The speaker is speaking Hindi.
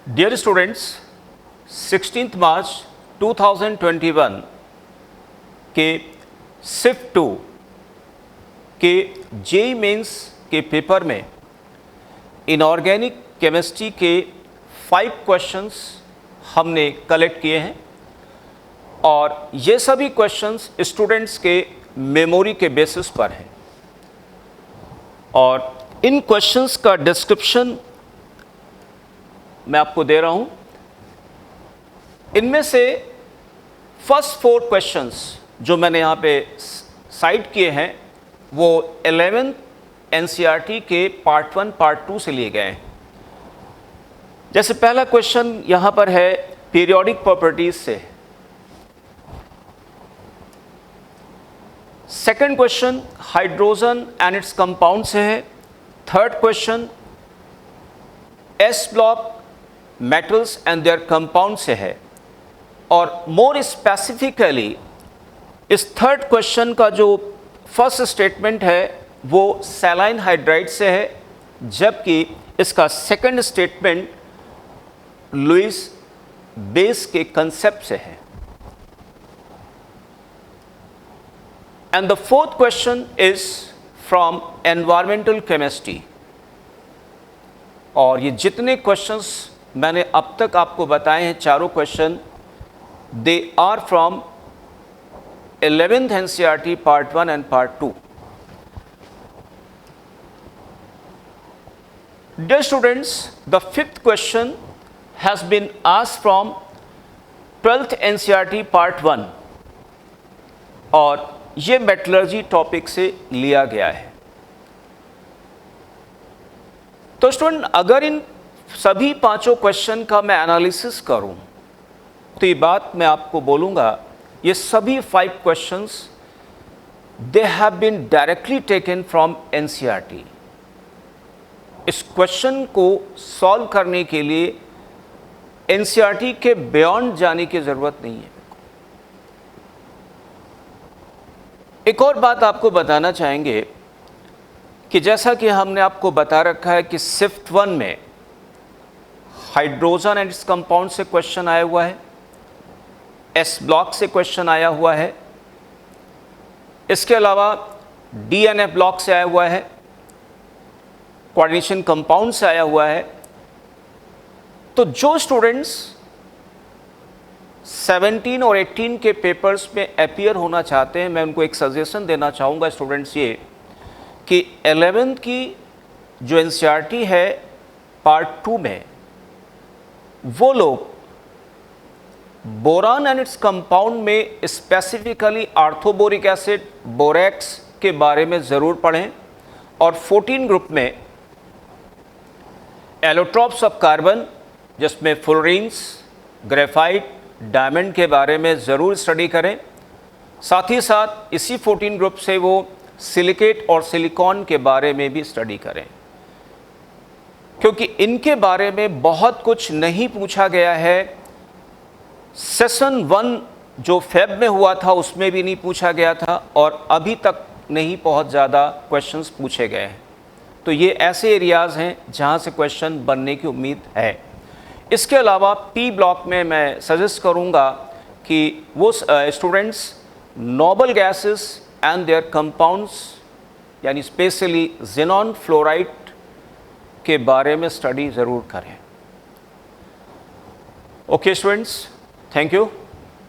डियर स्टूडेंट्स, 16 मार्च 2021 के शिफ्ट 2 के जेईई मेंस के पेपर में इनऑर्गेनिक केमिस्ट्री के 5 क्वेश्चंस हमने कलेक्ट किए हैं और ये सभी क्वेश्चंस स्टूडेंट्स के मेमोरी के बेसिस पर हैं और इन क्वेश्चंस का डिस्क्रिप्शन मैं आपको दे रहा हूं। इनमें से फर्स्ट 4 क्वेश्चंस जो मैंने यहां पे साइट किए हैं वो 11th एनसीईआरटी के पार्ट 1 पार्ट 2 से लिए गए हैं। जैसे पहला क्वेश्चन यहां पर है पीरियोडिक प्रॉपर्टीज से। Second question hydrogen and its compound से है। Third question S block metals and there compound से है और मोर स्पेसिफिकली इस थर्ड क्वेश्चन का जो फर्स्ट स्टेटमेंट है वो सैलाइन हाइड्राइड से है, जबकि इसका सेकंड स्टेटमेंट लुईस बेस के कंसेप्ट से है। And the fourth question is from environmental chemistry और ये जितने क्वेश्चंस मैंने अब तक आपको बताए हैं चारों question they are from 11th NCERT part 1 and part 2। Dear students, the fifth question has been asked from 12th NCERT part 1 और ये मेटलर्जी टॉपिक से लिया गया है। तो स्टूडेंट, अगर इन सभी पांचों क्वेश्चन का मैं एनालिसिस करूं तो ये बात मैं आपको बोलूंगा, ये सभी 5 questions they have been directly taken from NCERT. इस क्वेश्चन को सॉल्व करने के लिए एनसीईआरटी के बियॉन्ड जाने की जरूरत नहीं है। एक और बात आपको बताना चाहेंगे कि जैसा कि हमने आपको बता रखा है कि शिफ्ट 1 में हाइड्रोजन एंड इट्स कंपाउंड से क्वेश्चन आया हुआ है, एस ब्लॉक से क्वेश्चन आया हुआ है, इसके अलावा डीएनए ब्लॉक से आया हुआ है, कोऑर्डिनेशन कंपाउंड से आया हुआ है। तो जो स्टूडेंट्स 17 और 18 के पेपर्स में अपीयर होना चाहते हैं, मैं उनको एक सजेशन देना चाहूँगा स्टूडेंट्स ये कि 11th की जो एनसीईआरटी है पार्ट 2 में वो लोग बोरान एंड इट्स कंपाउंड में स्पेसिफिकली आर्थोबोरिक एसिड बोरेक्स के बारे में ज़रूर पढ़ें और 14 ग्रुप में एलोट्रॉप्स ऑफ कार्बन जिसमें फ्लोरीन्स, ग्रेफाइट, डायमंड के बारे में ज़रूर स्टडी करें। साथ ही साथ इसी 14 ग्रुप से वो सिलिकेट और सिलिकॉन के बारे में भी स्टडी करें, क्योंकि इनके बारे में बहुत कुछ नहीं पूछा गया है। सेशन 1 जो फेब में हुआ था उसमें भी नहीं पूछा गया था और अभी तक नहीं बहुत ज़्यादा क्वेश्चंस पूछे गए हैं। तो ये ऐसे एरियाज़ हैं जहाँ से क्वेश्चन बनने की उम्मीद है। इसके अलावा पी ब्लॉक में मैं सजेस्ट करूँगा कि वो students noble gases and there compounds यानी स्पेशली ज़ेनॉन फ्लोराइड के बारे में स्टडी ज़रूर करें। Okay students, thank you.